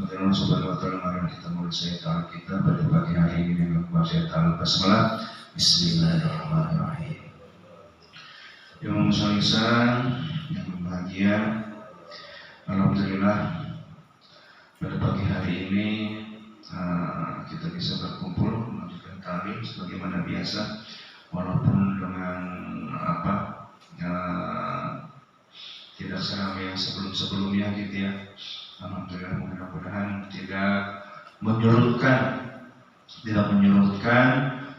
Mudah-mudahan Subhanahu wa Ta'ala mari kita mulai sayat kita pada pagi hari ini dengan membaca Al-Basmalah. Bismillahirrahmanirrahim. Yang memuliakan, yang berbahagia, alhamdulillah pada pagi hari ini kita bisa berkumpul melanjutkan taklim sebagaimana biasa, walaupun dengan tidak seramai yang sebelum-sebelumnya gitu ya. Alhamdulillah, mudah-mudahan tidak menyurutkan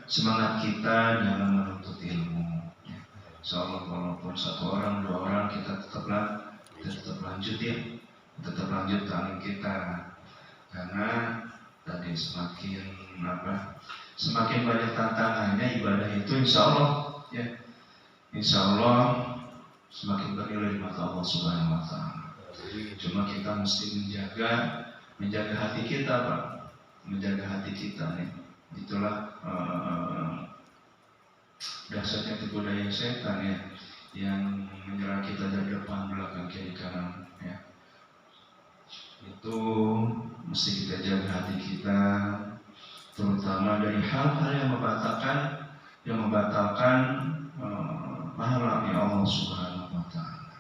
semangat kita dalam menuntut ilmu. Insyaallah walaupun satu orang, dua orang kita tetap lanjut ya, tetap lanjut taklim kita, karena tadi semakin banyak tantangannya ibadah itu insyaallah semakin bernilai di mata Allah Subhanahu wa Ta'ala. Cuma kita mesti menjaga hati kita, Pak. Menjaga hati kita nih. Itulah dahsyatnya tipu daya setan ya, yang menyerang kita dari depan, belakang, kiri, kanan ya. Itu mesti kita jaga hati kita, terutama dari hal-hal yang membatalkan pahalanya Allah Subhanahu wa Ta'ala.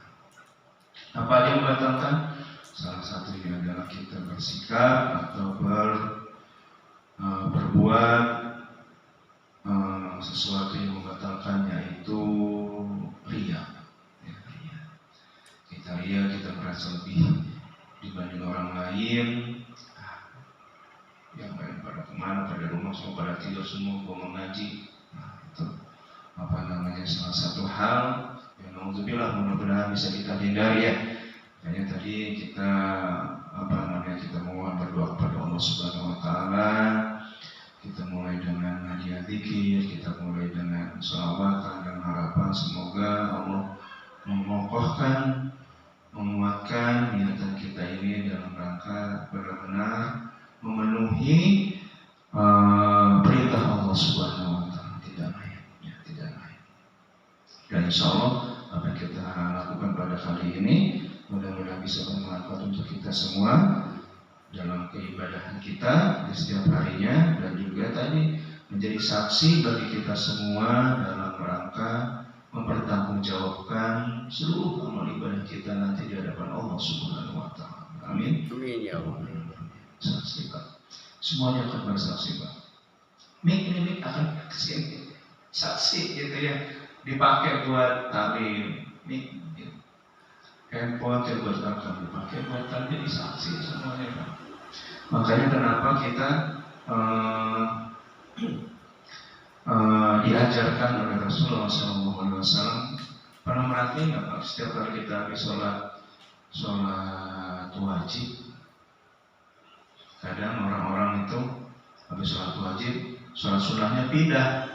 Apa yang membatalkan? Salah satunya adalah kita bersikap atau berbuat sesuatu yang membatalkan, yaitu riya. Kita riya, kita merasa lebih dibanding orang lain. Yang lain pada kemana, pada rumah, semua pada tidur, semua gua mengaji. Itu salah satu hal yang mudah-mudahan bisa kita hindari ya. Hanya tadi kita kita mohon berdoa kepada Allah Subhanahu wa Ta'ala. Kita mulai dengan hadiah zikir, kita mulai dengan sholawatan dan harapan semoga Allah mengokohkan, menguatkan niatan kita ini dalam rangka benar-benar memenuhi perintah Allah Subhanahu wa Ta'ala, tidak lain. Dan insya Allah apa yang kita lakukan pada kali ini mudah-mudahan bisa bermanfaat untuk kita semua dalam keibadahan kita di setiap harinya, dan juga tadi menjadi saksi bagi kita semua dalam rangka mempertanggungjawabkan seluruh amal ibadah kita nanti di hadapan Allah Subhanahu wa Ta'ala. Amin. Amin ya Allah. Saksi Pak. Semuanya akan bersaksi Pak. Mik akan kesini saksi gitu ya, dipakai buat taklim. Mik handphone buat rekam, dipakai buat taklim, jadi saksi semuanya Pak. Makanya kenapa kita diajarkan oleh Rasulullah SAW. Pernah merhatiin nggak Pak, setiap kali kita habis sholat wajib, kadang orang-orang itu habis sholat wajib, sholat sunnahnya pindah.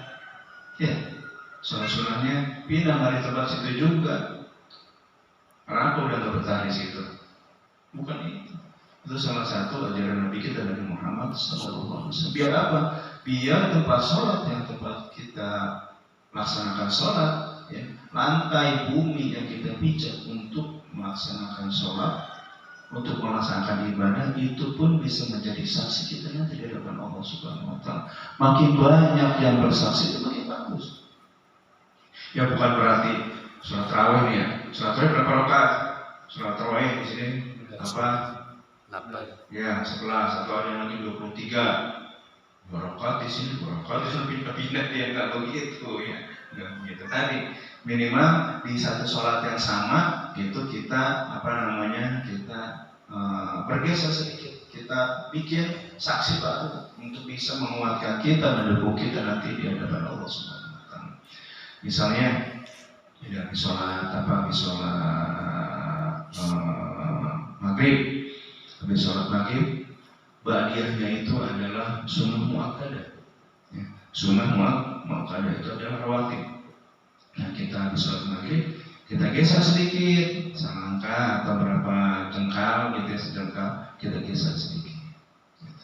Ya, sholat sunnahnya pindah, nggak di tempat situ juga. Karena aku udah nggak betah di situ. Bukan itu. Itu salah satu ajaran Nabi kita, Nabi Muhammad SAW. Biar apa? Biar tempat sholat yang tempat kita laksanakan sholat, ya, lantai bumi yang kita pijak untuk melaksanakan sholat, untuk melaksanakan ibadah, itu pun bisa menjadi saksi kita nanti di hadapan Allah Subhanahu wa Ta'ala. Makin banyak yang bersaksi, itu makin bagus. Ya bukan berarti sholat tarawih ya. Sholat tarawih berapa rakaat? Sholat tarawih di sini apa? 8. Ya, 11 atau ada yang lagi 23. 2 rakaat di sini, 2 rakaat di sana, pindah-pindah dia, enggak begitu ya. Enggak begitu. Tadi minimal di satu sholat yang sama gitu kita kita bergeser sedikit. Kita bikin saksi baru untuk bisa menguatkan kita, mendukung kita nanti di hadapan Allah Subhanahu wa Ta'ala. Misalnya di sholat maghrib, habis sholat maghrib, ba'diyahnya itu adalah sunnah muakkadah. Ya, sunnah muakkadah itu adalah rawatib. Nah, kita habis sholat maghrib, kita geser sedikit, selangkah atau berapa jengkal gitu ya, sejengkal, kita geser sedikit.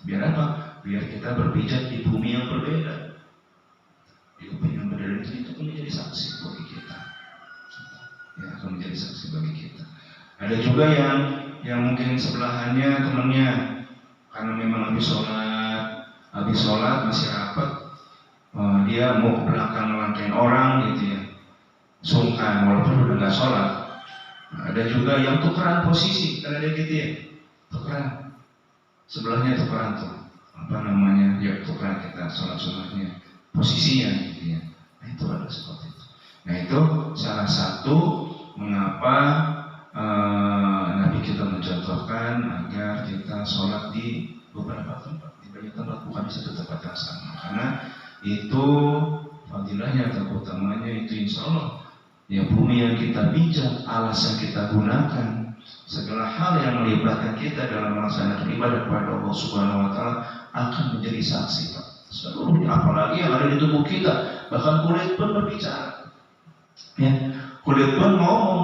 Biar apa? Biar kita berpijak di bumi yang berbeda. Di bumi yang berbeda itu pun menjadi saksi bagi kita. Ya, akan menjadi saksi bagi kita. Ada juga yang mungkin sebelahannya temannya habis sholat masih rapat, dia mau ke belakang ngelangkain orang gitu ya, sungkan walaupun udah nggak sholat. Ada juga yang tukeran posisi, kan ada gitu ya, tukeran sebelahnya, tukeran tuh apa namanya ya, tukeran kita sholat sunnahnya posisinya gitu ya. Nah itu ada seperti itu. Nah itu salah satu mengapa Nabi kita mencontohkan agar kita sholat di beberapa tempat, di banyak tempat, bukan di satu tempat yang sama, karena itu fadilahnya atau utamanya itu insya Allah ya, bumi yang kita pijak, alas yang kita gunakan, segala hal yang melibatkan kita dalam melaksanakan ibadah kepada Allah Subhanahu Wa Taala akan menjadi saksi, Pak. Seluruhnya, apalagi yang ada di tubuh kita, bahkan kulit pun berbicara, ya, kulit pun ngomong,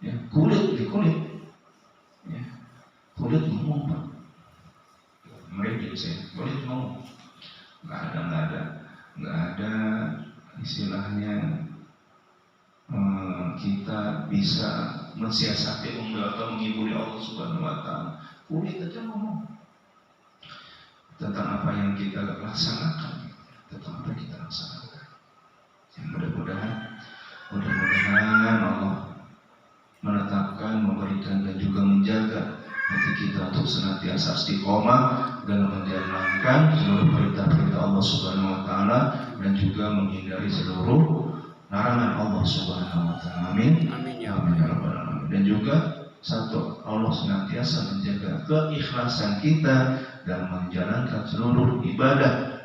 ya, kulit, ya, kulit ngomong, Pak. Mereka saya, kulit ngomong, nggak ada istilahnya kita bisa mensiasati atau menghiburi Allah Subhanahu Wa Taala. Kulit aja ngomong tentang apa yang kita laksanakan, tentang apa yang kita laksanakan. Yang mudah-mudahan Allah menetapkan, memberikan dan juga menjaga hati kita untuk senantiasa istiqomah dalam menjalankan seluruh perintah-perintah Allah Subhanahu Wa Taala dan juga menghindari seluruh larangan Allah Subhanahu Wa Taala. Amin. Amin ya rabbal alamin. Dan juga satu, Allah senantiasa menjaga keikhlasan kita dalam menjalankan seluruh ibadah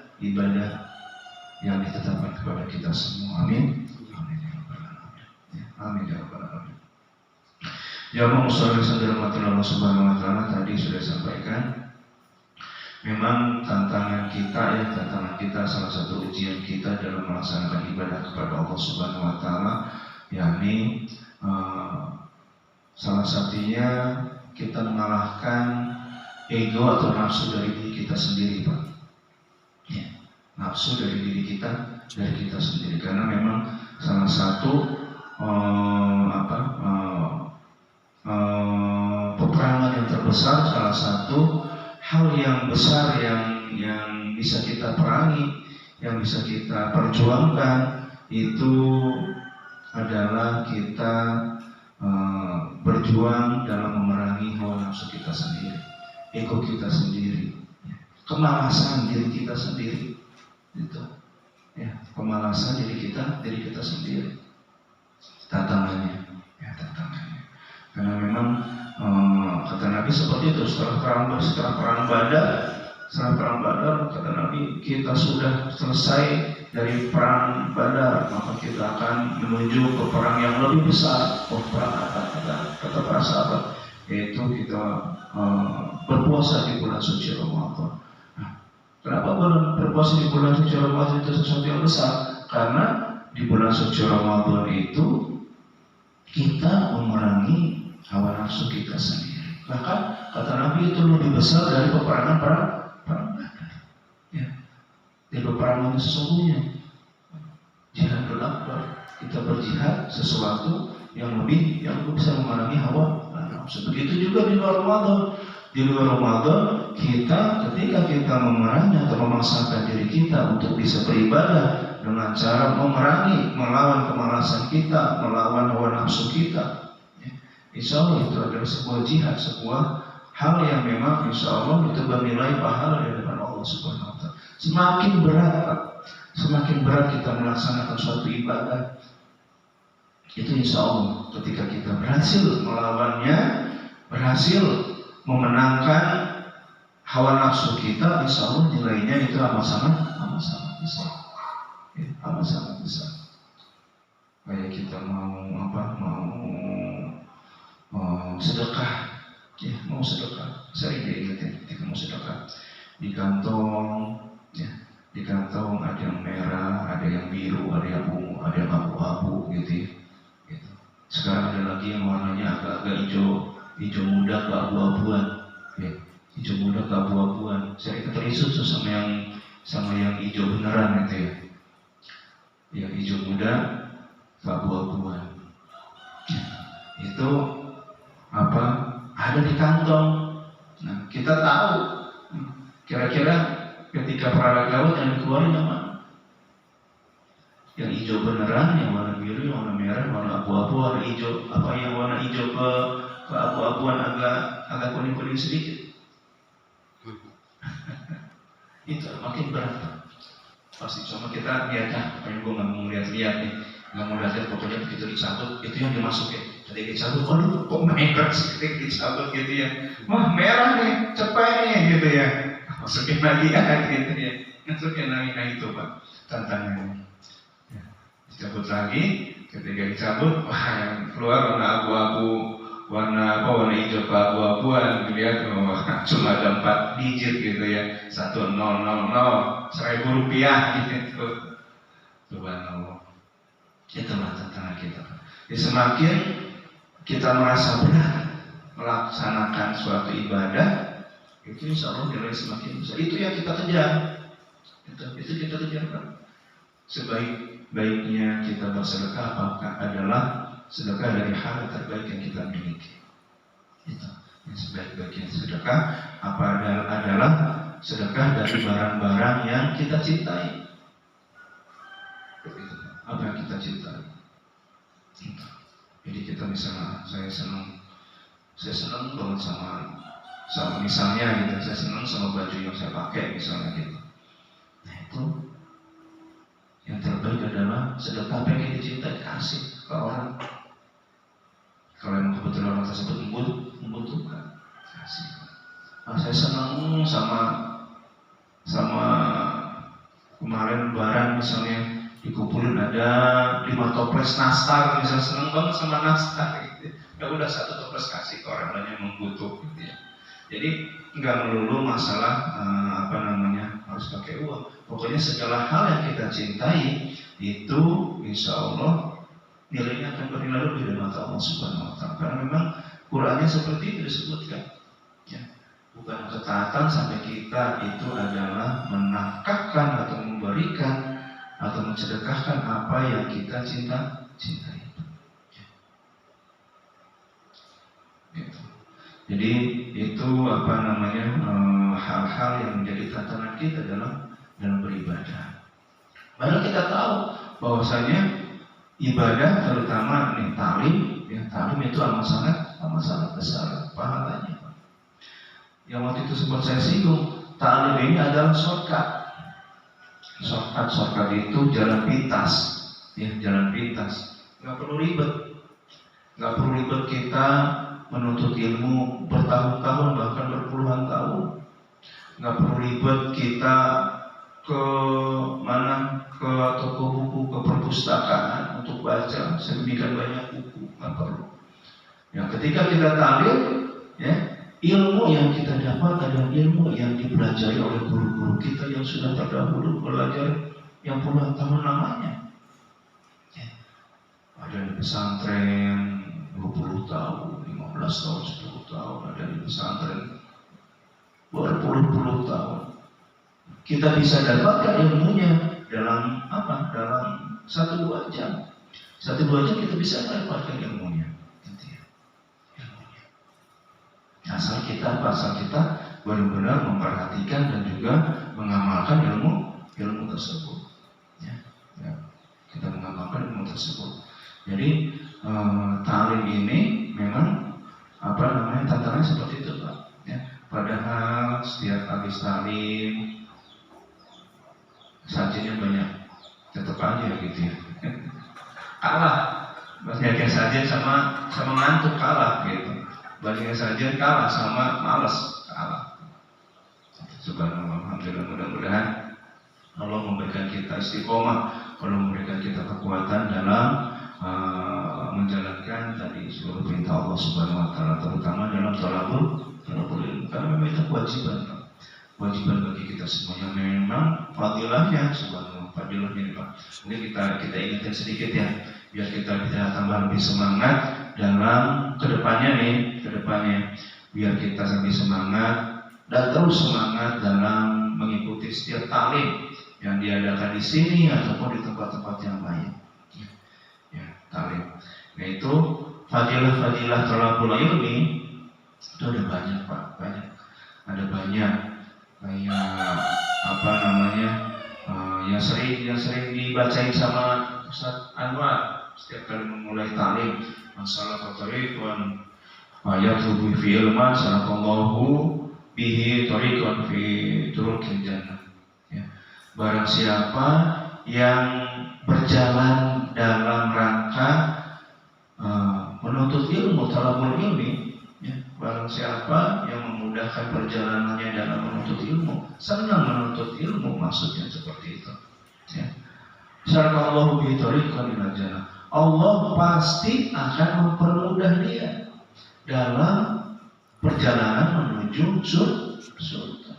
yang ditetapkan kepada kita semua. Amin. Amin ya rabbal alamin. Amin ya rabbal alamin. Ya Allah, Allah Subhanahu Wa Taala tadi sudah sampaikan. Memang tantangan kita salah satu ujian kita dalam melaksanakan ibadah kepada Allah Subhanahu Wa Taala, yakni salah satunya kita mengalahkan ego atau nafsu dari diri kita sendiri, Pak. Ya, nafsu dari diri kita sendiri, karena memang salah satu peperangan yang terbesar, salah satu hal yang besar yang bisa kita perangi, yang bisa kita perjuangkan, itu adalah kita berjuang dalam memerangi hawa nafsu kita sendiri, ego kita sendiri, kemalasan diri kita sendiri, itu, ya, kemalasan diri kita sendiri. Tantangannya. Karena memang kata Nabi seperti itu, setelah perang Badar, kata Nabi, kita sudah selesai dari perang Badar, maka kita akan menuju ke perang yang lebih besar. Perang apa? Kata para sahabat, yaitu kita berpuasa di bulan suci Ramadan. Nah, kenapa berpuasa di bulan suci Ramadan itu sesuatu yang besar? Karena di bulan suci Ramadan itu kita memerangi hawa nafsu kita sendiri. Bahkan kata Nabi itu lebih besar dari peperangan perang Badar. Ya, di peperangan sesungguhnya jihadul akbar, kita berjihad sesuatu yang lebih bisa memerangi hawa nafsu. Begitu juga di luar Ramadan. Di luar Ramadan ketika kita memerangi atau memaksakan diri kita untuk bisa beribadah dengan cara melawan kemalasan kita, melawan hawa nafsu kita, insya Allah itu adalah sebuah jihad, sebuah hal yang memang insya Allah itu bernilai pahala di hadapan Allah Subhanahu Wa Taala. Semakin berat kita melaksanakan suatu ibadah, itu insya Allah ketika kita berhasil melawannya, berhasil memenangkan hawa nafsu kita, insya Allah nilainya itu amat sangat besar. Amat sangat besar. Kayak kita mau sedekah, ya, mau sedekah. Sering diingetin ketika mau sedekah. Di kantong ada yang merah, ada yang biru, ada yang ungu, ada yang abu-abu, gitu. Sekarang ada lagi yang warnanya agak-agak hijau muda ke abu-abuan, ya. Hijau muda ke abu-abuan. Saya terisu sama yang hijau beneran, gitu ya. Yang hijau muda ke abu-abuan. Itu ada di kantong. Nah, kita tahu Kira-kira ketika peralahan gawat yang dikeluarin yang mana? Yang hijau beneran, yang warna biru, yang warna merah, warna abu-abu, warna hijau, apa yang warna hijau ke abu-abuan agak kuning-kuning sedikit. Itu makin berat. Pasti cuma kita lihat apa yang gue nggak mau lihat-lihat nih, nggak mau lihat pokoknya begitu dicabut itu yang dimasukin. Ketika dicabut, aduh kok merah sih ketika dicabut gitu ya. Wah merah nih, cepat nih gitu ya. Masukin lagi gitu ya. Masukin lagi, nah itu Pak tantangannya. Dicabut lagi, ketika dicabut, wah yang keluar warna abu-abu, warna hijau ke abu-abuan, dilihat cuma ada 4 digit gitu ya, 1000 Rp1.000 gitu. Subhanallah. Itulah tantangan kita. Jadi semakin kita merasa berat melaksanakan suatu ibadah, itu insya Allah nilai semakin besar. Itu yang kita kejar. Itu kita kejar Pak. Sebaik-baiknya kita bersedekah apakah adalah sedekah dari hal terbaik yang kita miliki. Itu yang sebaik-baiknya sedekah adalah sedekah dari barang-barang yang kita cintai. Apa yang kita cintai. Itu. Jadi kita misalnya saya senang banget sama misalnya gitu, saya senang sama baju yang saya pakai misalnya gitu. Nah itu yang terbaik adalah sedekah apa yang kita cintai, kasih ke orang. Kalau yang kebetulan orang tersebut membutuhkan, kasih. Saya senang sama kemarin Lebaran misalnya dikumpulin ada 5 toples nastar, misalnya senang banget sama nastar gitu. Ya udah 1 toples kasih ke orang lain yang membutuhkan gitu ya. Jadi nggak melulu masalah harus pakai uang. Pokoknya segala hal yang kita cintai itu insya Allah nilainya akan bernilai lebih dari mata Allah Subhanahu wa Ta'ala. Karena memang Qurannya seperti itu disebutkan. Ya. Bukan ketaatan sampai kita itu adalah menafkahkan atau memberikan atau mensedekahkan apa yang kita cintai. Ya. Gitu. Jadi itu hal-hal yang menjadi tantangan kita dalam beribadah. Padahal kita tahu bahwasanya ibadah terutama talim itu amat sangat besar pahalanya. Yang waktu itu sempat saya singgung, talim ini adalah shortcut. Shortcut itu jalan pintas, jalan pintas. Nggak perlu ribet kita menuntut ilmu bertahun-tahun bahkan berpuluhan tahun. Nggak perlu ribet kita ke toko buku, ke perpustakaan untuk baca sedemikian banyak buku, nggak perlu. Ketika kita talim, ilmu yang kita dapat adalah ilmu yang dipelajari oleh guru-guru kita yang sudah terdahulu belajar yang puluhan tahun lamanya. Ada di pesantren 20 tahun, 15 tahun, 10 tahun, ada di pesantren berpuluh-puluh tahun. Kita bisa dapatkan ilmunya dalam 1-2 jam. 1-2 jam kita bisa mendapatkan ilmunya. Asal kita benar-benar memperhatikan dan juga mengamalkan ilmu tersebut. Kita mengamalkan ilmu tersebut. Jadi talim ini memang tantangannya seperti itu Pak. Padahal setiap habis talim sajinya banyak, tetap aja gitu ya. Kalah, banyaknya sajian sama ngantuk kalah gitu. Banyaknya sajian kalah sama malas kalah. Subhanallah, alhamdulillah, mudah-mudahan Allah memberikan kita istiqomah, Allah memberikan kita kekuatan dalam menjalankan tadi seluruh perintah Allah Subhanahu wa Ta'ala, terutama dalam thalabul ilmu, karena memang itu kewajiban bagi kita semuanya. Memang fadilahnya, subhanallah, fadilahnya ini Pak. Mungkin kita ingatkan sedikit ya, biar kita bisa tambah lebih semangat dalam kedepannya, biar kita lebih semangat dan terus semangat dalam mengikuti setiap talim yang diadakan di sini ataupun di tempat-tempat yang lain. Talim. Nah itu fadilah thalabul ilmi itu ada banyak Pak, banyak. Ada banyak kayak apa namanya, yang sering dibacain sama Ustaz Anwar setiap kali memulai ta'lim, masalah tariqan ayatuhu fi ilman sallallahu bihi tariqan fi turukil jannah. Ya. Barang siapa yang berjalan dalam rangka menuntut ilmu, talabul ilmi, ya. Barang siapa yang memudahkan perjalanannya dalam menuntut ilmu, senang menuntut ilmu, maksudnya seperti itu. Ya. Sallallahu bihi tariqan ila jannah. Allah pasti akan mempermudah dia dalam perjalanan menuju surga.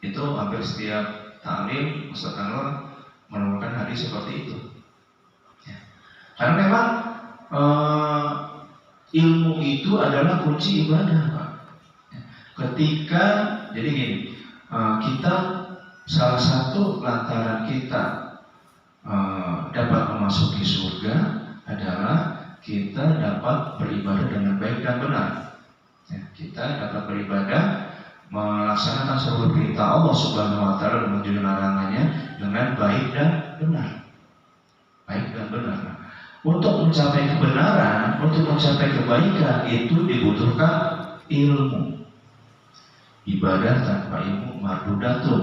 Itu hampir setiap ta'lim Ustaz Anwar menemukan hadis seperti itu. Ya. Karena memang ilmu itu adalah kunci ibadah, Pak. Ya. Ketika jadi gini, kita salah satu lantaran kita dapat memasuki surga adalah kita dapat beribadah dengan baik dan benar. Ya, kita dapat beribadah melaksanakan seluruh perintah Allah Subhanahu wa taala dan menjauhi larangannya dengan baik dan benar. Baik dan benar. Untuk mencapai kebenaran, untuk mencapai kebaikan itu dibutuhkan ilmu. Ibadah tanpa ilmu mardudatun.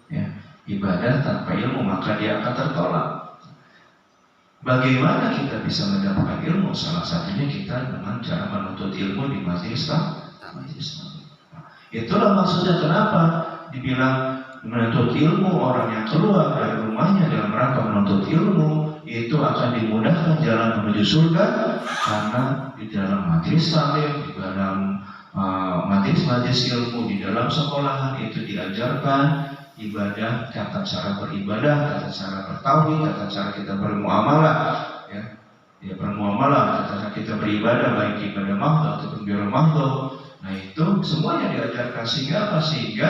Ya. Ibadah tanpa ilmu maka dia akan tertolak. Bagaimana kita bisa mendapatkan ilmu? Salah satunya kita dengan cara menuntut ilmu di majelis taklim. Itulah maksudnya kenapa dibilang menuntut ilmu, orang yang keluar dari rumahnya dalam rangka menuntut ilmu itu akan dimudahkan jalan menuju surga, karena di dalam majelis taklim, di dalam majelis ilmu, di dalam sekolahan itu diajarkan ibadah, tata cara beribadah, tata cara bertauhid, tata cara kita bermuamalah, ya bermuamalah, tata cara kita beribadah, baik ibadah mahdoh ataupun biar mahdoh. Nah itu semuanya diajarkan sehingga apa? Sehingga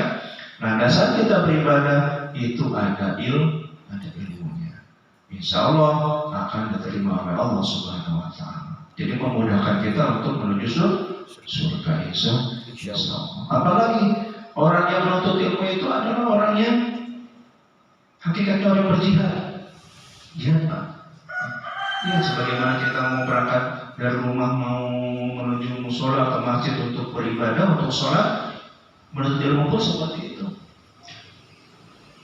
landasan kita beribadah itu ada ilmunya. Insya Allah akan diterima oleh Allah Subhanahu wa taala. Jadi memudahkan kita untuk menuju surga insya Allah. Apalagi orang yang menuntut ilmu itu adalah orang yang hakikatnya orang berjihad. Jihad, Pak. Ya, sebagaimana kita mau berangkat dari rumah mau menuju musola atau masjid untuk beribadah, untuk sholat, menuntut ilmu pun seperti itu.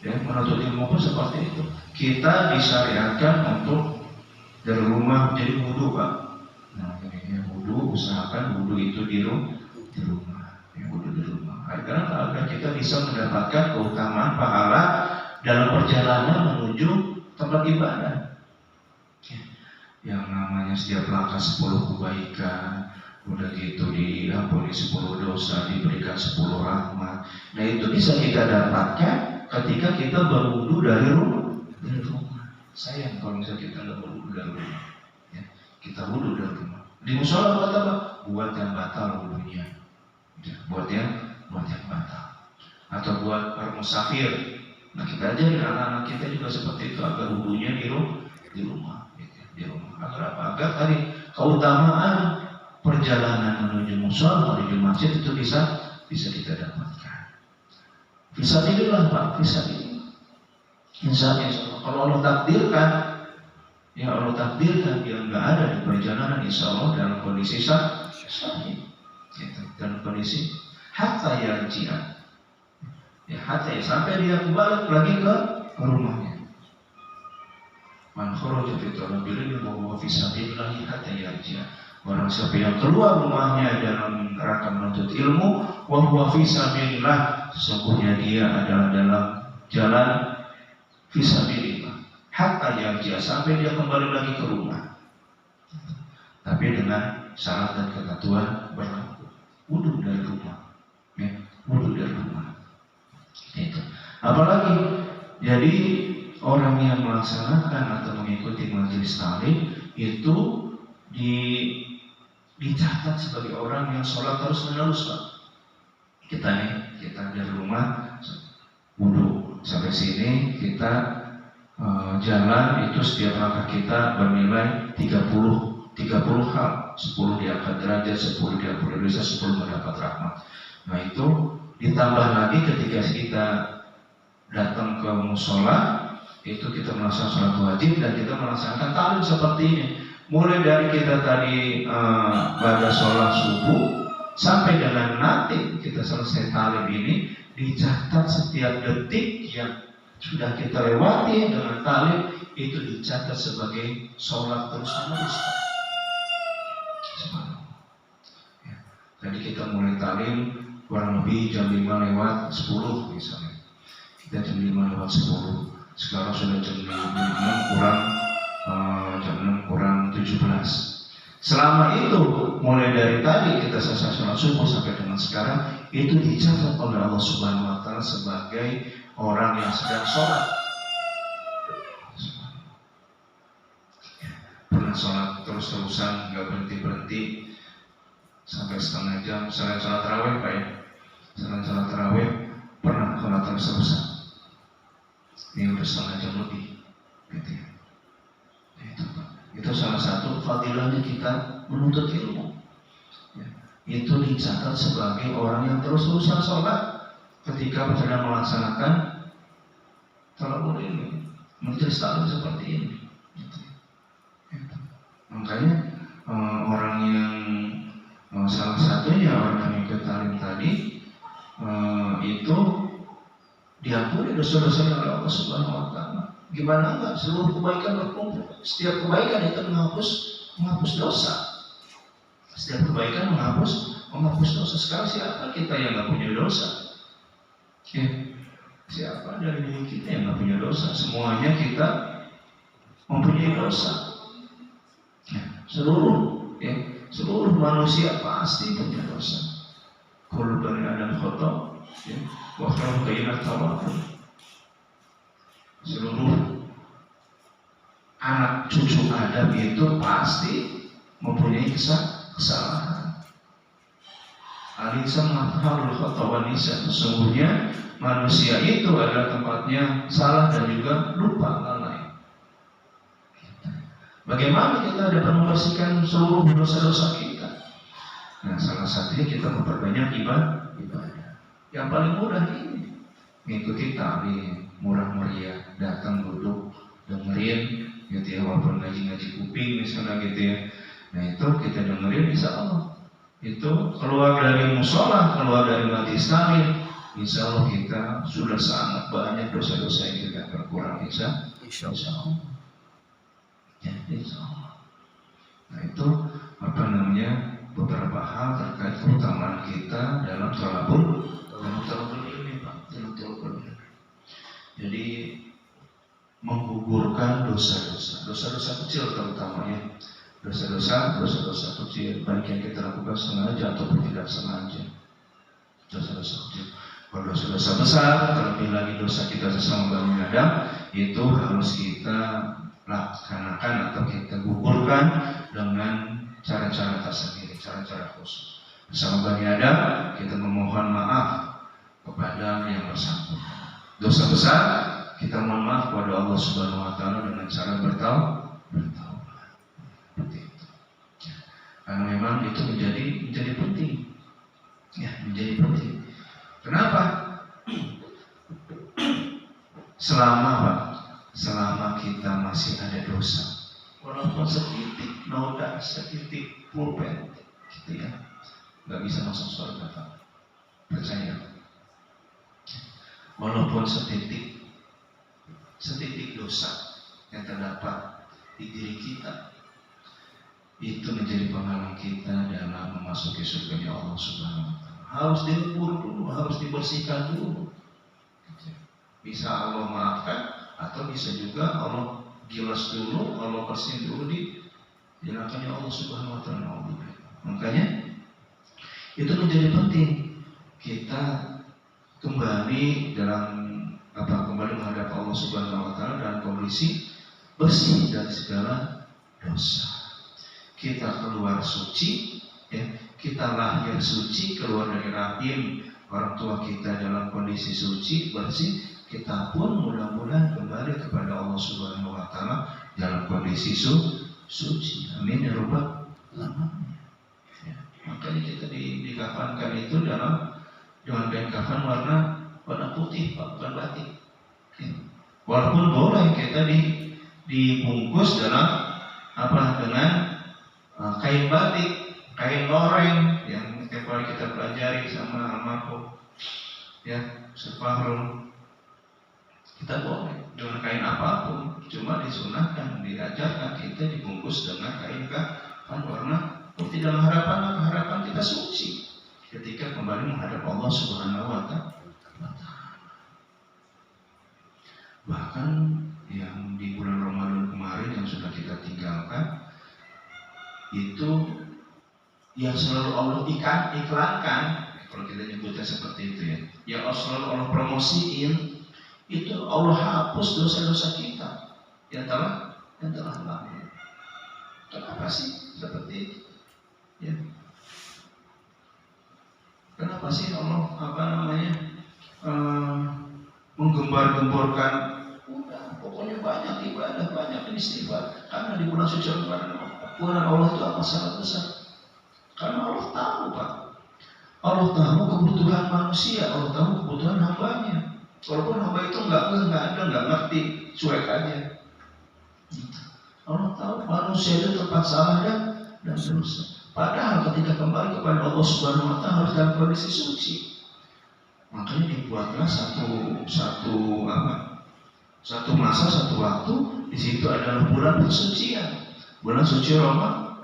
Ya, menuntut ilmu pun seperti itu. Kita disyariatkan untuk dari rumah menjadi wudu, Pak. Nah, ini wudu, usahakan wudu itu di rumah. Ya, wudu di rumah. Agar kita bisa mendapatkan keutamaan pahala dalam perjalanan menuju tempat ibadah. Yang namanya setiap langkah 10 kebaikan, udah gitu diampuni 10 dosa, diberikan 10 rahmat. Nah itu bisa kita dapatkan ketika kita berwudu dari rumah. Sayang kalau misalnya kita nggak berwudu dari rumah. Ya, kita wudu dari rumah. Di musola buat apa? Buat yang batal wudunya. Ya, buat yang batal. Atau buat musafir. Nah kita ajarin anak-anak kita juga seperti itu agar wudunya di rumah. Di rumah. Agar apa? Agar tadi keutamaan perjalanan menuju musola, menuju masjid itu bisa kita dapatkan. Fisabilillah, Pak, fisabilillah. Insya Allah. Kalau Allah takdirkan, ya Allah takdirkan dia nggak ada di perjalanan, insya Allah dalam kondisi sahih, gitu. Dalam kondisi hatta yarji'a, ya hatta ya sampai dia kembali lagi ke rumahnya. Man kharaja fi talabil ilmi wa huwa fi sabilillah hatta yarji'a. Orang siapa yang keluar rumahnya dalam rangka menuntut ilmu, wa huwa fi sabilillah, sesungguhnya dia adalah dalam jalan fi sabilillah hatta yarji'a, sampai dia kembali lagi ke rumah. Tapi dengan syarat dan ketentuan berlaku. Wudu dari rumah. Ya, wudu dari rumah. Itu. Apalagi jadi orang yang melaksanakan atau mengikuti majelis taklim itu dicatat sebagai orang yang sholat terus menerus, Pak. Kita dari rumah wudu sampai sini kita jalan itu setiap langkah kita bernilai 30 hal, 10 diangkat derajat, 10 diampuni dosa, 10 mendapat rahmat. Nah itu Ditambah lagi ketika kita datang ke musola, itu kita melaksanakan sholat wajib dan kita melaksanakan ta'lim seperti ini. Mulai dari kita tadi pada sholat subuh sampai dengan nanti kita selesai ta'lim ini, dicatat setiap detik yang sudah kita lewati dengan ta'lim itu dicatat sebagai sholat terus menerus. Tadi kita mulai ta'lim kurang lebih jam 5 lewat 10 misalnya. Kita jam 5 lewat 10. Sekarang sudah jam 6 kurang jam 6 kurang 17. Selama itu mulai dari tadi kita selesai sholat subuh sampai dengan sekarang itu dicatat oleh Allah Subhanahu wa taala sebagai orang yang sedang sholat. Pernah sholat terus-terusan nggak berhenti-berhenti sampai setengah jam, selain sholat tarawih Pak ya, selain sholat tarawih pernah sholat terus-terusan. Ini udah setengah jam lebih, gitu ya. Itu salah satu fadilahnya kita menuntut ilmu. Ya. Itu dicatat sebagai orang yang terus-terusan sholat ketika sedang melaksanakan talabul ilmi, majelis taklim seperti ini. Gitu. Gitu. Makanya orang yang salah satunya orang yang ikut taklim tadi itu diampuni dosa-dosanya oleh Allah Subhanahu wa taala. Gimana enggak? Seluruh kebaikan berkumpul. Setiap kebaikan itu menghapus dosa. Setiap kebaikan menghapus dosa. Sekarang siapa kita yang enggak punya dosa? Ya. Siapa dari diri kita yang enggak punya dosa? Semuanya kita mempunyai dosa. Ya. Seluruh manusia pasti punya dosa. Kullu bani Adam khata', ya. Wa khairu bayyinat tawabun. Seluruh anak cucu Adam itu pasti mempunyai kesalahan. Al-insan mahfarul khata' wa nisyan. Sesungguhnya manusia itu adalah tempatnya salah dan juga lupa lalai. Bagaimana kita dapat membersihkan seluruh dosa-dosa kita? Nah, salah satunya kita memperbanyak ibadah. Yang paling mudah ini mengikuti ta'lim, murah meriah, datang duduk dengerin gitu ya, walaupun ngaji kuping misalnya gitu ya. Nah itu kita dengerin, insya Allah itu keluar dari musola, keluar dari majelis taklim, insya Allah kita sudah sangat banyak dosa-dosa yang kita berkurang, insya Allah. Ya, insya Allah. Nah itu beberapa hal terkait keutamaan kita dalam talabul ilmi, Pak. Jadi menggugurkan dosa-dosa kecil terutamanya, dosa-dosa kecil baik yang kita lakukan sengaja ataupun tidak sengaja, dosa-dosa kecil. Kalau dosa-dosa besar, terlebih lagi dosa kita sesama Bani Adam, itu harus kita laksanakan atau kita gugurkan dengan cara-cara tersendiri, cara-cara khusus. Bersama Bani Adam, kita memohon maaf kepada yang bersangkutan. Dosa besar, kita mohon maaf kepada Allah Subhanahu wa taala dengan cara bertaubat. Seperti itu. Ya. Karena memang itu menjadi penting. Ya, menjadi penting. Kenapa? Selama kita masih ada dosa, walaupun setitik noda, setitik pulpen, gitu ya, nggak bisa masuk surga, Pak. Percaya. Walaupun setitik dosa yang terdapat di diri kita, itu menjadi penghalang kita dalam memasuki surga Allah Subhanahu wa taala. Harus diukur dulu, harus dibersihkan dulu. Bisa Allah maafkan, atau bisa juga Allah gilas dulu, Allah bersihin dulu di jalankannya Allah Subhanahu wa taala. Makanya itu menjadi penting kita kembali menghadap Allah Subhanahu wa taala dalam kondisi bersih dari segala dosa. Kita keluar suci, ya, kita lahir suci, keluar dari rahim orang tua kita dalam kondisi suci, bersih. Kita pun mudah-mudahan kembali kepada Allah Subhanahu wa taala dalam kondisi suci. Amin ya rabbal alamin. Ya, makanya kita dikafankan itu dalam dengan kain kafan warna putih, Pak, bukan batik. Walaupun boleh kita dibungkus dengan kain batik, kain loreng yang setiap kali kita pelajari sama almarhum Ustaz Fahrul, kita boleh dengan kain apapun, cuma disunahkan, diajarkan kita dibungkus dengan kain kafan warna putih dalam harapan kita suci ketika kembali menghadap Allah Subhanahu wa Ta'ala. Bahkan yang di bulan Ramadan kemarin yang sudah kita tinggalkan itu yang selalu Allah iklankan, kalau kita nyebutnya seperti itu yang selalu Allah promosiin, itu Allah hapus dosa-dosa kita yang telah lalu. Kenapa sih seperti itu? Kenapa sih Allah menggembar-gemborkan? Udah, pokoknya banyak ibadah, banyak istighfar. Karena di bulan suci Ramadan Allah itu amat sangat besar. Karena Allah tahu, Pak. Allah tahu kebutuhan manusia, Allah tahu kebutuhan hambanya. Walaupun hamba itu nggak ngerti, cuek aja. Allah tahu manusia itu tempat salah dan dosa. Padahal ketika kembali kepada Allah Subhanahu wa Ta'ala harus dalam kondisi suci. Makanya dibuatlah satu masa, satu waktu. Di situ adalah bulan persucian, bulan suci Ramadan.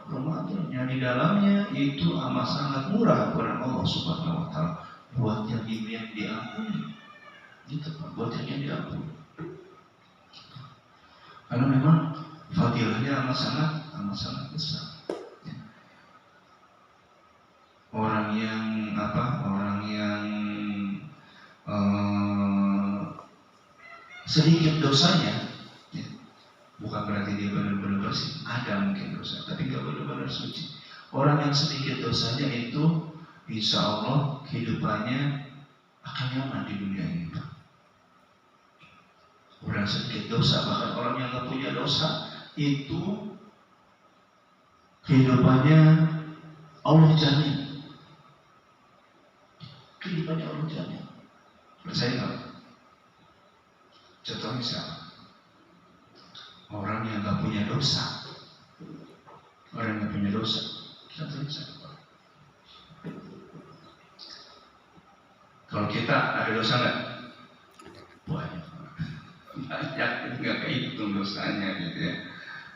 Yang di dalamnya itu amat sangat murah kepada Allah Subhanahu wa Ta'ala. Buat yang diampuni. Gitu Pak, buat yang diampuni. Karena memang fadilahnya amat sangat besar. Orang yang sedikit dosanya, bukan berarti dia benar-benar bersih. Ada mungkin dosa, tapi nggak benar-benar suci. Orang yang sedikit dosanya itu, insya Allah kehidupannya akan nyaman di dunia ini. Orang sedikit dosa, bahkan orang yang nggak punya dosa itu kehidupannya Allah jamin. Kehidupannya Allah jamin. Percaya nggak? Contohnya siapa? Orang yang nggak punya dosa. Orang yang nggak punya dosa. Contohnya siapa? Kalau kita ada dosa nggak? Banyak. Nggak kehitung dosanya gitu ya.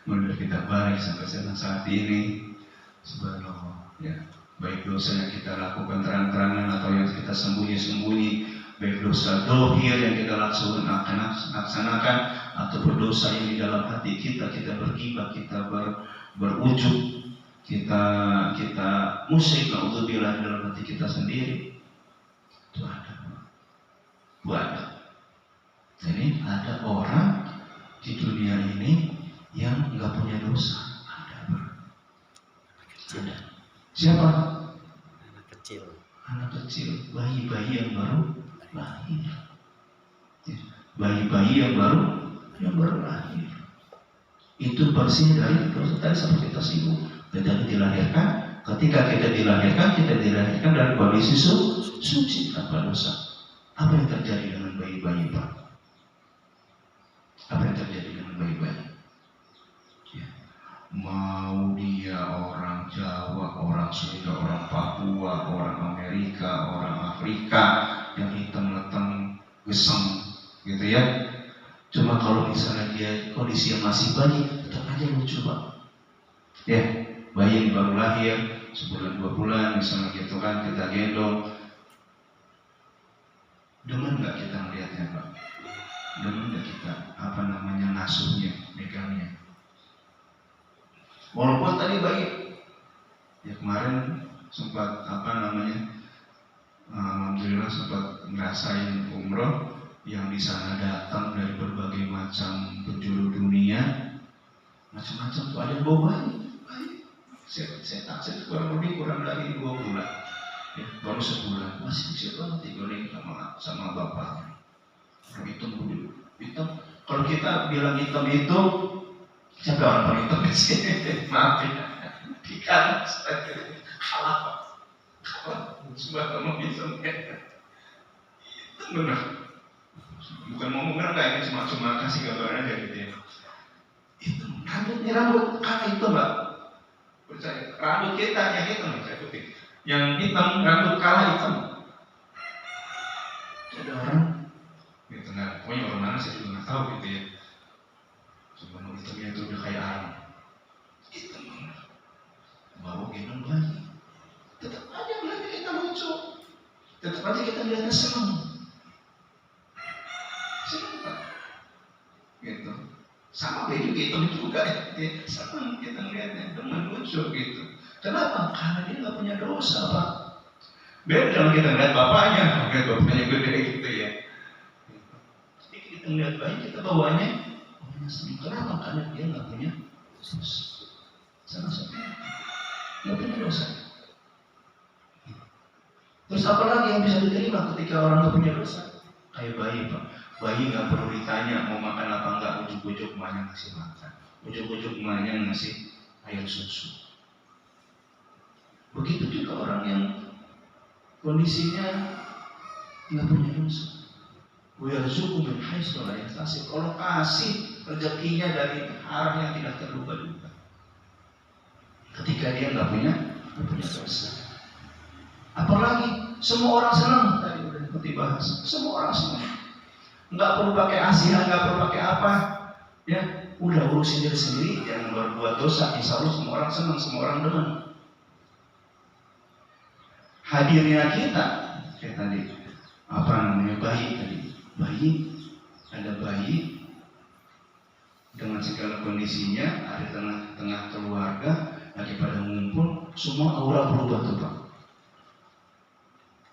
Mudah kita balik sampai saat ini. Subhanallah ya. Baik dosa yang kita lakukan terang-terangan atau yang kita sembunyi-sembunyi, baik dosa dohir yang kita laksanakan atau berdosa yang di dalam hati kita bergibah, kita berujub, kita musyrik naudzubillah dalam hati kita sendiri. Itu ada banyak. Jadi ada orang di dunia ini yang nggak punya dosa. Ada. Siapa? Anak kecil, bayi-bayi yang baru lahir. Bayi-bayi yang baru lahir. Itu bersih dari dosa. Tadi seperti kita singgung. Ketika kita dilahirkan dari kondisi suci tanpa dosa. Apa yang terjadi dengan bayi-bayi, Pak? Apa yang terjadi dengan bayi-bayi? Mau dia orang Jawa, orang Sunda, orang Papua, orang Amerika, orang Afrika, yang hitam-hitam geseng gitu ya. Cuma kalau misalnya dia kondisi yang masih bayi, tetap aja lucu Pak. Ya, bayi yang baru lahir, sebulan 2 bulan misalnya gitu kan, kita gendong. Demen nggak kita melihatnya Pak? Demen nggak kita ngasuhnya, megangnya? Walaupun tadi baik, ya kemarin sempat alhamdulillah sempat ngerasain umroh yang di sana datang dari berbagai macam penjuru dunia, macam-macam tuh ada bawa bayi. Saya taksir kurang dari 2 bulan, ya, baru sebulan masih kecil banget digoreng sama bapaknya. Orang hitam. Kalau kita bilang hitam itu siapa orang paling hitam sih? Maaf ya, kalah Pak. Kalah, sebab kamu hitam ya. benar. Bukan mau enggak, ini cuma kasih gambaran aja gitu ya. Itu rambut kala itu mbak, percaya. Rambut kita yang hitam, saya putih. Yang hitam, rambut kala hitam. Ada orang, gitu nggak. Pokoknya orang mana saya juga nggak tahu gitu ya. Sebenarnya hitamnya itu udah kayak arang. Hitam banget. Bawa gendong bayi. Tetap aja melihatnya kita lucu. Tetap aja kita melihatnya senang. Senang, gitu. Sama kayak hitam juga ya. Senang kita melihatnya, teman lucu gitu. Kenapa? Karena dia nggak punya dosa, Pak. Beda kalau kita melihat bapaknya gede gitu ya. Jadi kita melihat bayi, kita bawanya senang. Kenapa? Karena dia nggak punya dosa. Sama-sama nggak punya dosa. Terus apa lagi yang bisa diterima ketika orang nggak punya dosa? Kayak bayi, Pak. Bayi nggak perlu ditanya mau makan apa enggak, ujuk-ujuk emaknya ngasih makan, ujuk-ujuk emaknya ngasih air susu. Begitu juga orang yang kondisinya nggak punya dosa. Wiyarzuqu min haitsu la yahtasib. Allah kasih rezekinya dari arah yang tidak terduga-duga. Ketika dia nggak punya dosa. Apalagi semua orang senang, tadi udah seperti bahas. Semua orang senang. Nggak perlu pakai asihan, nggak perlu pakai apa, ya udah urusin diri sendiri, jangan berbuat dosa. Insya Allah semua orang senang, semua orang demen. Hadirnya kita, kayak tadi, apa namanya bayi tadi, ada bayi dengan segala kondisinya, ada tengah-tengah keluarga, lagi pada ngumpul, semua aura berubah tuh Pak.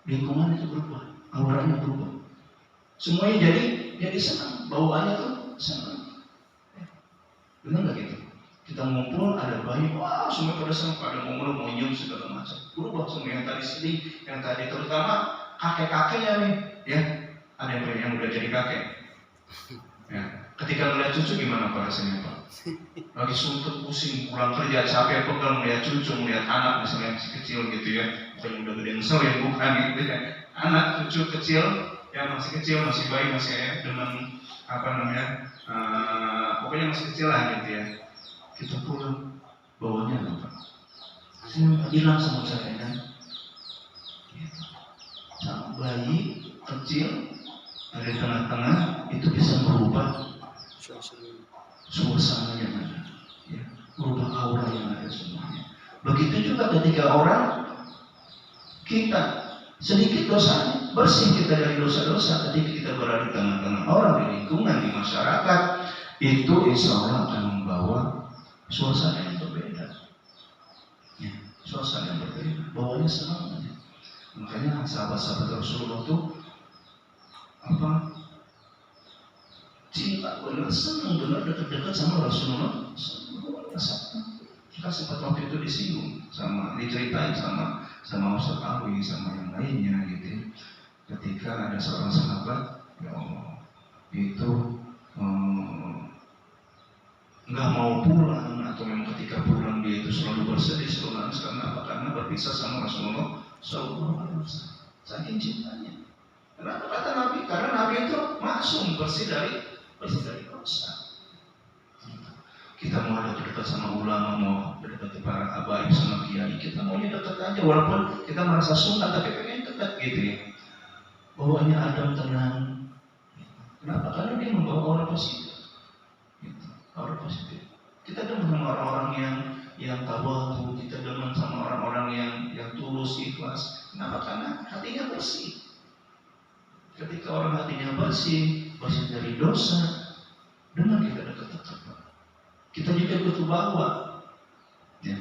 Lingkungan itu berubah, auranya berubah. Semuanya jadi senang, bawaannya tuh senang. Benar nggak gitu? Kita ngumpul, ada bayi, wah semua pada senang, pada ngomong, mau nyium segala macam. Berubah semua, yang tadi sedih, yang tadi terutama kakek-kakeknya nih, ya ada yang udah jadi kakek. Ya, ketika melihat cucu gimana Pak rasanya Pak? Lagi suntuk, pusing, pulang kerja, capek, pegal melihat cucu, melihat anak misalnya yang masih kecil gitu ya, bukan yang udah gede besar yang bukan gitu ya. Anak cucu kecil yang masih kecil, masih bayi, masih dengan apa namanya, pokoknya masih kecil lah gitu ya. Kita pulang, bawanya apa? Hilang sama saya kan? Sama bayi kecil ada di tengah-tengah itu bisa merubah suasana yang ada, ya, merubah aura yang ada semuanya. Begitu juga ketika orang kita sedikit dosanya, bersih kita dari dosa-dosa, ketika kita berada di tengah-tengah orang, di lingkungan, di masyarakat, itu insya Allah akan membawa suasana yang berbeda, ya, suasana yang berbeda, bawanya senang aja. Makanya sahabat-sahabat Rasulullah itu apa? Cinta benar, senang benar dekat-dekat sama Rasulullah. Kita sempat waktu itu disinggung, diceritain sama Ustaz Alwi, sama yang lainnya gitu. Ketika ada seorang sahabat, ya Allah, itu nggak mau pulang, atau memang ketika pulang dia itu selalu bersedih, selalu nangis karena apa? Karena berpisah sama Rasulullah Sallallahu Alaihi Wasallam. Saking cintanya. Kenapa kata Nabi? Karena Nabi itu maksum, bersih dari dosa. Kita mau dekat sama ulama, mau dekat para habaib sama kiai, kita maunya dekat aja, walaupun kita merasa sunat tapi pengen dekat gitu ya. Bawaannya adem, tenang. Kenapa? Karena dia membawa aura positif. Gitu. Aura positif. Kita demen sama orang-orang yang tawadhu, kita demen sama orang-orang yang tulus, ikhlas. Kenapa? Karena hatinya bersih. Ketika orang hatinya bersih dari dosa, dengan kita dekat-dekat, kita juga butuh bawa. Ya.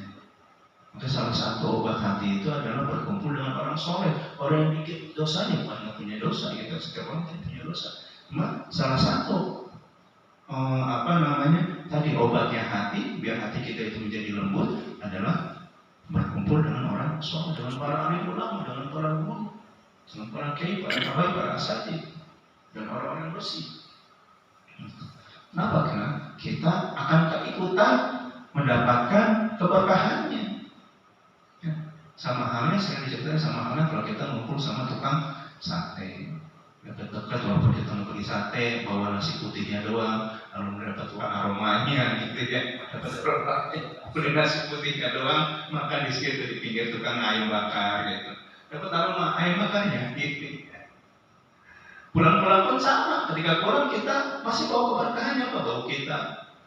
Maka salah satu obat hati itu adalah berkumpul dengan orang soleh, orang yang dikit dosanya, bukan nggak punya dosa. Kita setiap orang tidak punya dosa. Cuma salah satu tadi obatnya hati, biar hati kita itu menjadi lembut adalah berkumpul dengan orang soleh, dengan para alim ulama, dengan para guru, dengan para kiai, para habaib, para asatidz, dan orang-orang yang bersih. Kenapa? Karena kita akan keikutan mendapatkan keberkahannya. Ya. Sama halnya, saya diceritain sama halnya kalau kita ngumpul sama tukang sate, dekat-dekat walaupun kita mau beli sate, bawa nasi putihnya doang, lalu mendapat aromanya gitu ya, dapat aromanya, beli nasi putihnya doang, makan di situ di pinggir tukang ayam bakar gitu, dapat aroma ayam bakarnya gitu. Pulang-pulang pun sama, ketika pulang kita masih bawa keberkahannya, apa bau kita,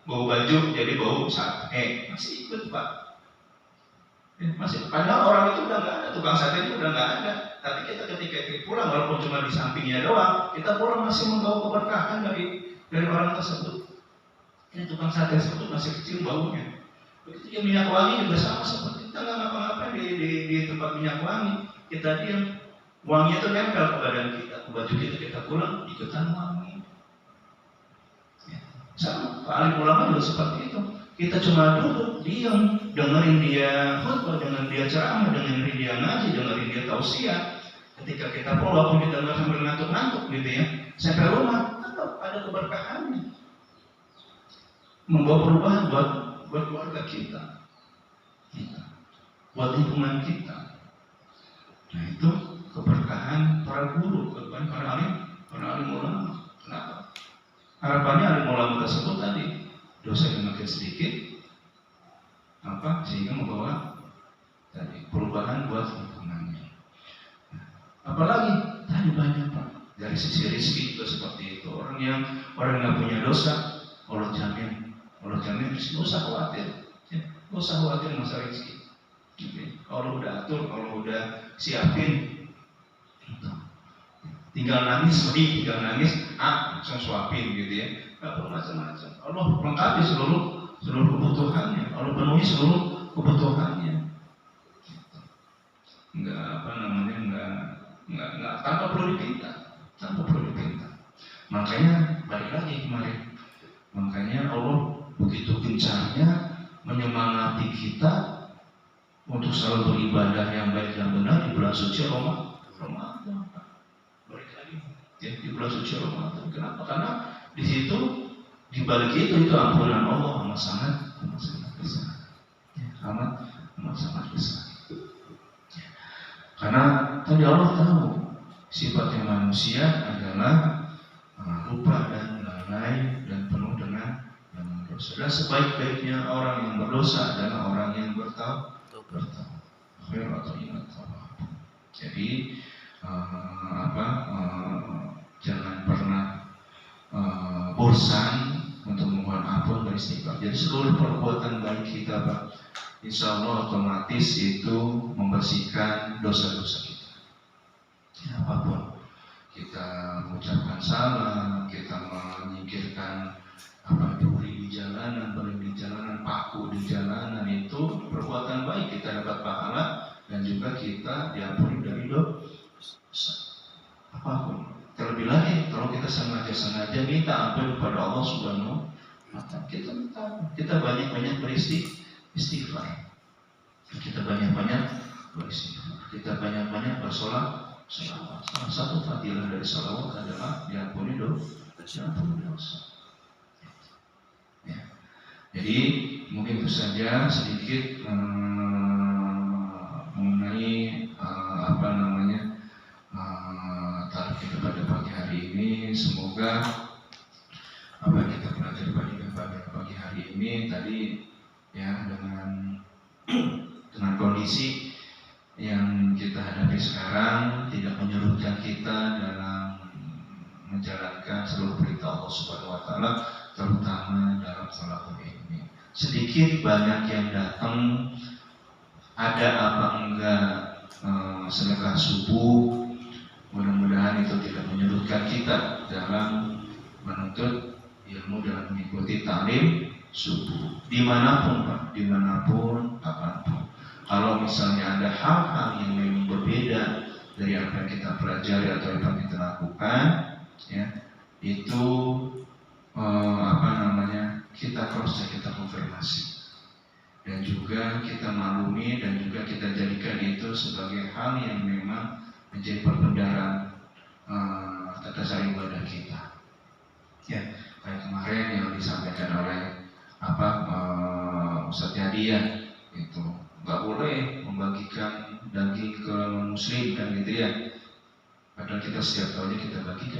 bau baju jadi bau sate, masih ikut Pak. Masih, padahal orang itu udah nggak ada, tukang sate itu udah nggak ada. Tapi kita ketika kita pulang, walaupun cuma di sampingnya doang, kita pulang masih membawa keberkahan dari orang tersebut. Ini tukang sate tersebut masih kecil baunya. Begitu juga minyak wangi juga sama seperti kita nggak ngapa-ngapain di tempat minyak wangi, kita diam, wangi itu nempel ke badan kita, ke baju kita pulang ikutan wangi. Ya. Sama, Pak alim ulama juga seperti itu. Kita cuma duduk, diam, dengerin dia khutbah, dengerin dia ceramah, dengerin dia ngaji, dengerin dia tausiah. Ketika kita pulang, walaupun kita nggak sambil ngantuk-ngantuk gitu ya, sampai rumah tetap ada keberkahannya, membawa perubahan buat keluarga kita, buat lingkungan kita. Nah itu keberkahan para guru, keberkahan para alim ulama. Kenapa? Harapannya alim ulama tersebut tadi dosa yang makin sedikit, sehingga membawa tadi perubahan buat lingkungannya. Apalagi tadi banyak Pak, dari sisi rezeki juga seperti itu. Orang yang nggak punya dosa, Allah jamin, nggak usah khawatir, nggak usah khawatir masalah rezeki. Allah udah atur, Allah udah siapin. Tinggal nangis, langsung suapin gitu ya. Nggak perlu macam-macam. Allah lengkapi seluruh kebutuhannya. Allah penuhi seluruh kebutuhannya. Nggak tanpa perlu dipinta. Makanya balik lagi kemarin. Makanya Allah begitu gencarnya menyemangati kita untuk selalu beribadah yang baik dan benar di bulan suci Ramadan. Balik lagi ya, di bulan suci Ramadan. Kenapa? Karena di situ, di balik itu ampunan Allah amat sangat besar. Amat sangat besar. Karena tadi Allah tahu sifatnya manusia adalah lupa dan lalai dan penuh dengan dosa. Dan sebaik-baiknya orang yang berdosa adalah orang yang bertaubat. Jadi jangan pernah bosan untuk memohon ampun beristighfar. Jadi seluruh perbuatan baik kita Pak, insya Allah otomatis itu membersihkan dosa-dosa kita. Ya, apapun kita mengucapkan salah, kita menyingkirkan duri di jalanan, paling di jalanan, paku di jalanan, itu perbuatan baik, kita dapat pahala dan juga kita diampuni dari dosa. Apapun. Terlebih lagi kalau kita sengaja minta ampun kepada Allah Subhanahu wa Ta'ala, kita banyak-banyak beristighfar. Kita banyak-banyak beristighfar. Kita banyak-banyak bersolawat. Salah satu fadilah dari salawat adalah diampuni dosa. Ya. Jadi mungkin itu saja sedikit mengenai tarik kita pada pagi hari ini. Semoga apa yang kita pelajari pada pagi hari ini tadi ya, dengan kondisi yang kita hadapi sekarang tidak menyurutkan kita dalam menjalankan seluruh perintah Allah Subhanahu wa Ta'ala, terutama dalam salahul ini. Sedikit banyak yang datang, ada apa enggak sedekah subuh, mudah-mudahan itu tidak menyurutkan kita dalam menuntut ilmu, dalam mengikuti taklim subuh dimanapun Pak, kapanpun. Kalau misalnya ada hal-hal yang memang berbeda dari apa yang kita pelajari atau apa yang kita lakukan, ya itu kita cross check, kita konfirmasi, dan juga kita maklumi, dan juga kita jadikan itu sebagai hal yang memang menjadi perbendaharaan tata cara ibadah kita. Ya, kayak kemarin yang disampaikan oleh Ustaz Yadian, itu nggak boleh membagikan daging ke muslim kan gitu ya. Padahal kita setiap tahunnya kita bagikan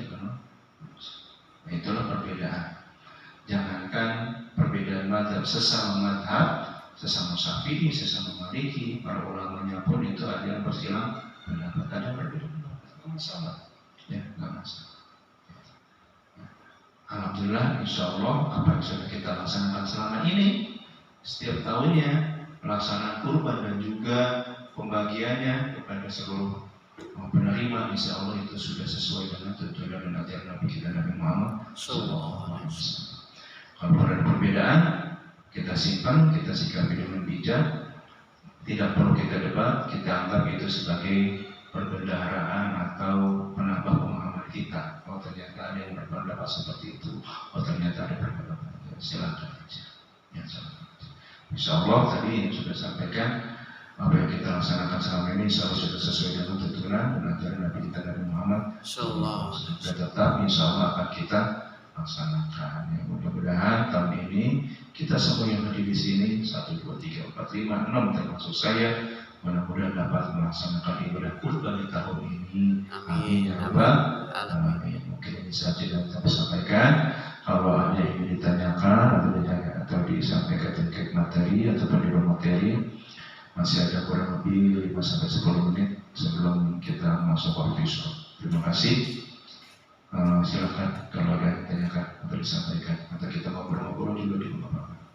Nah, itulah perbedaan. Jangankan perbedaan mazhab, sesama Syafi'i, sesama Maliki, para ulamanya pun itu ada yang bersilang pendapat, ada perbedaan pendapat, nggak masalah, ya nggak masalah. Alhamdulillah, insya Allah apa yang sudah kita laksanakan selama ini, setiap tahunnya pelaksanaan kurban dan juga pembagiannya kepada seluruh penerima, insya Allah itu sudah sesuai dengan tuntunan dan ajaran Nabi kita Nabi Muhammad SAW. Kalau ada perbedaan, kita simpan, kita sikapi dengan bijak, tidak perlu kita debat, kita anggap itu sebagai perbendaharaan atau penambah pemahaman kita. Oh ternyata ada yang berpendapat seperti itu, oh ternyata ada berpendapat, silakan aja. Ya, insya Allah tadi yang sudah sampaikan, apa yang kita laksanakan selama ini insya Allah sudah sesuai dengan tuntunan dan ajaran Nabi kita Nabi Muhammad. Dan tetap insya Allah akan kita laksanakan. Ya, mudah-mudahan tahun ini kita semua yang hadir di sini 1, 2, 3, 4, 5, 6 termasuk saya, mudah-mudahan dapat melaksanakan ibadah kurban di tahun ini. Amin ya rabbal alamin. Mungkin ini saja yang saya sampaikan. Kalau ada yang ingin ditanyakan atau disampaikan terkait materi atau pendidikan materi, masih ada kurang lebih 5-10 menit sebelum kita masuk waktu isya. Terima kasih. Silakan kalau ada yang ditanyakan atau disampaikan atau kita ngobrol-ngobrol juga di rumah Bapak.